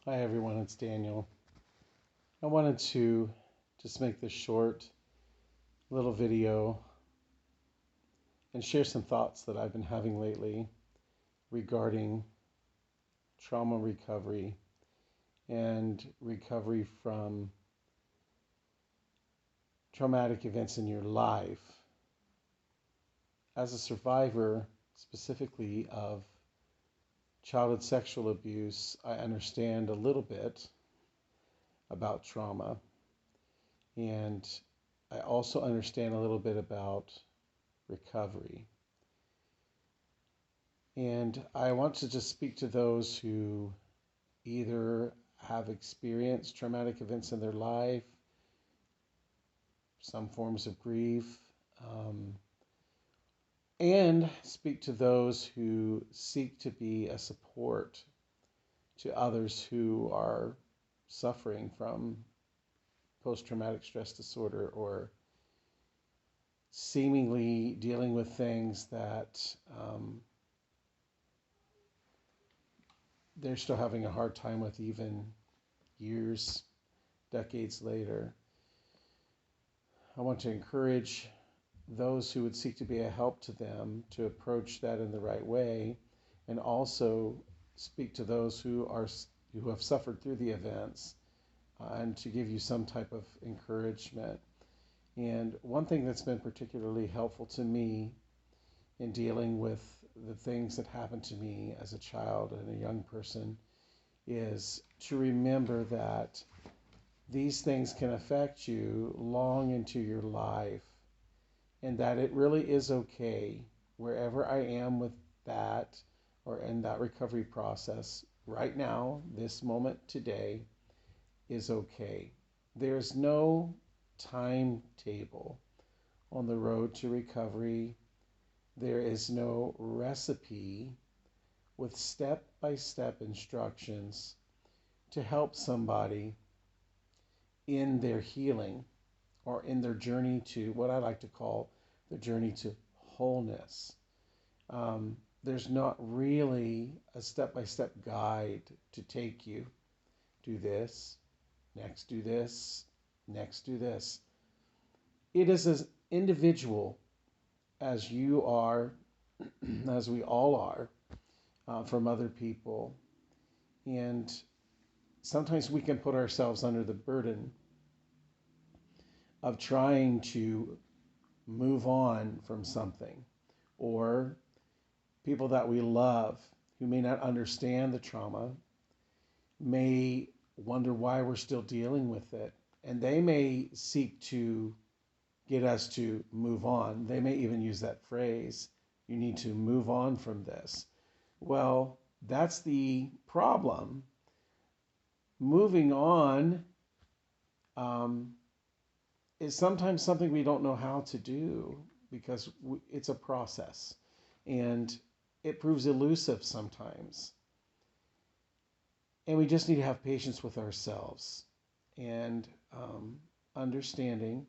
Hi everyone, it's Daniel. I wanted to just make this short little video and share some thoughts that I've been having lately regarding trauma recovery and recovery from traumatic events in your life. As a survivor, specifically of childhood sexual abuse, I understand a little bit about trauma, and I also understand a little bit about recovery. And I want to just speak to those who either have experienced traumatic events in their life, some forms of grief, um, and speak to those who seek to be a support to others who are suffering from post traumatic stress disorder or seemingly dealing with things that they're still having a hard time with even years, decades later. I want to encourage those who would seek to be a help to them to approach that in the right way, and also speak to those who have suffered through the events, and to give you some type of encouragement. And one thing that's been particularly helpful to me in dealing with the things that happened to me as a child and a young person is to remember that these things can affect you long into your life, and that it really is okay wherever I am with that or in that recovery process right now, this moment today is okay. There's no timetable on the road to recovery. There is no recipe with step by step instructions to help somebody in their healing or in their journey to what I like to call the journey to wholeness. There's not really a step by step guide to take you. Do this, next do this, next do this. It is as individual as you are, as we all are, from other people. And sometimes we can put ourselves under the burden of trying to move on from something, or people that we love who may not understand the trauma may wonder why we're still dealing with it. And they may seek to get us to move on. They may even use that phrase, you need to move on from this. Well, that's the problem. Moving on um, is sometimes something we don't know how to do because it's a process and it proves elusive sometimes. And we just need to have patience with ourselves and understanding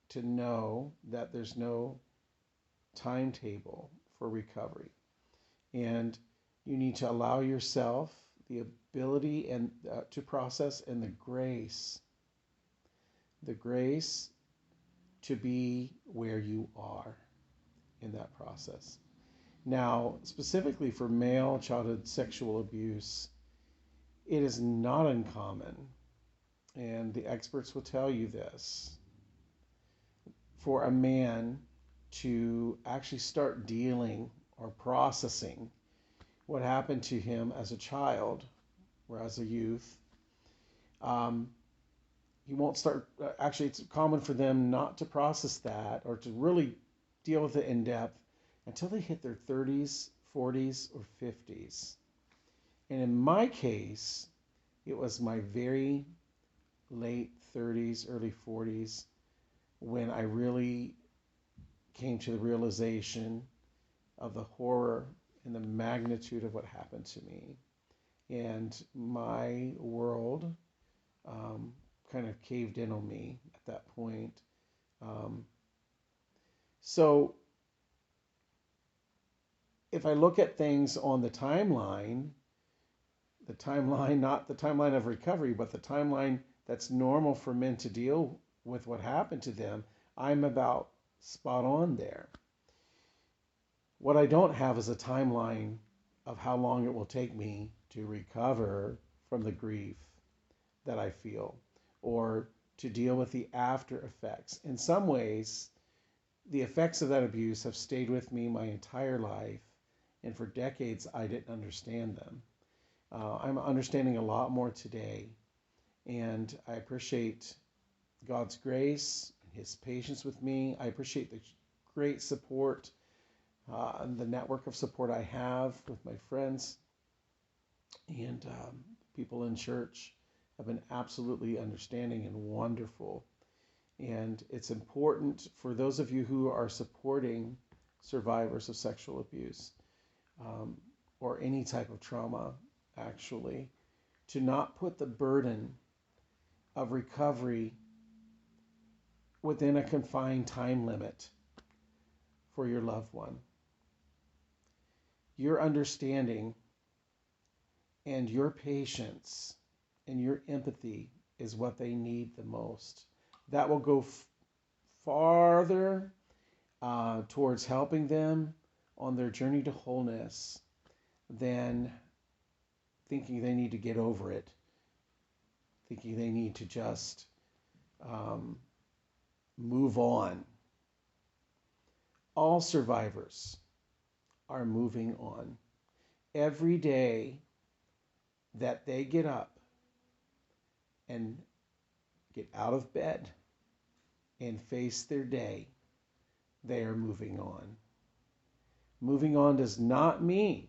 to know that there's no timetable for recovery. And you need to allow yourself the ability and to process and the grace to be where you are in that process. Now, specifically for male childhood sexual abuse, it is not uncommon, and the experts will tell you this, for a man to actually start dealing or processing what happened to him as a child or as a youth. Um, he won't start, actually, it's common for them not to process that or to really deal with it in depth until they hit their 30s, 40s, or 50s. And in my case, it was my very late 30s, early 40s when I really came to the realization of the horror and the magnitude of what happened to me. And my world kind of caved in on me at that point. Um, so if I look at things on the timeline, the timeline, not the timeline of recovery, but the timeline that's normal for men to deal with what happened to them, I'm about spot on there. What I don't have is a timeline of how long it will take me to recover from the grief that I feel or to deal with the after effects. In some ways, the effects of that abuse have stayed with me my entire life, and for decades I didn't understand them. I'm understanding a lot more today, and I appreciate God's grace and His patience with me. I appreciate the great support and the network of support I have with my friends and people in church have been absolutely understanding and wonderful. And it's important for those of you who are supporting survivors of sexual abuse um, or any type of trauma, actually, to not put the burden of recovery within a confined time limit for your loved one. Your understanding and your patience and your empathy is what they need the most. That will go farther towards helping them on their journey to wholeness than thinking they need to get over it, thinking they need to just um, move on. All survivors are moving on. Every day that they get up and get out of bed and face their day, they are moving on. Moving on does not mean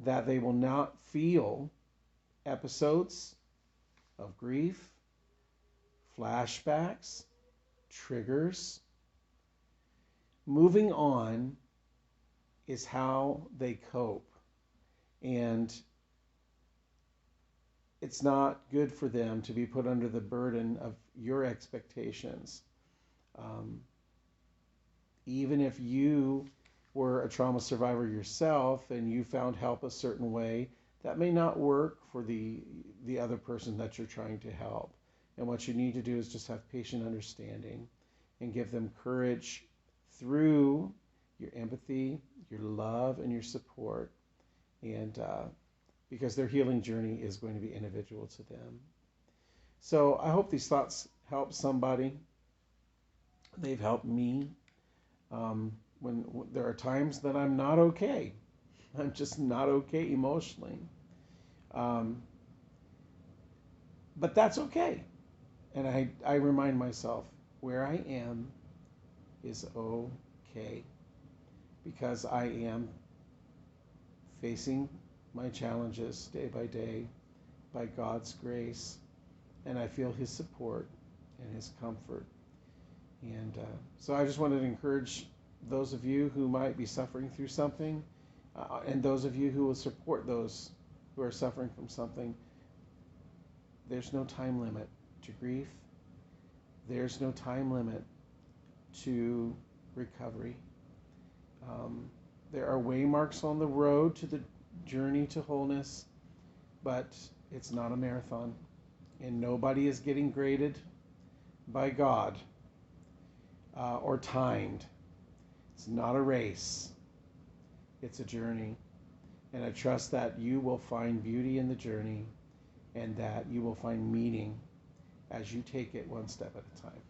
that they will not feel episodes of grief, flashbacks, triggers. Moving on is how they cope. And it's not good for them to be put under the burden of your expectations. Um, even if you were a trauma survivor yourself and you found help a certain way, that may not work for the other person that you're trying to help. And what you need to do is just have patient understanding and give them courage through your empathy, your love, and your support. And because their healing journey is going to be individual to them. So I hope these thoughts help somebody. They've helped me. When there are times that I'm not okay, I'm just not okay emotionally. Um, but that's okay. And I remind myself where I am is okay because I am facing my challenges day by day by God's grace, and I feel His support and His comfort. And so I just wanted to encourage those of you who might be suffering through something, and those of you who will support those who are suffering from something. There's no time limit to grief. There's no time limit to recovery. Um, there are waymarks on the road to the journey to wholeness, but it's not a marathon. And nobody is getting graded by God or timed. It's not a race. It's a journey. And I trust that you will find beauty in the journey and that you will find meaning as you take it one step at a time.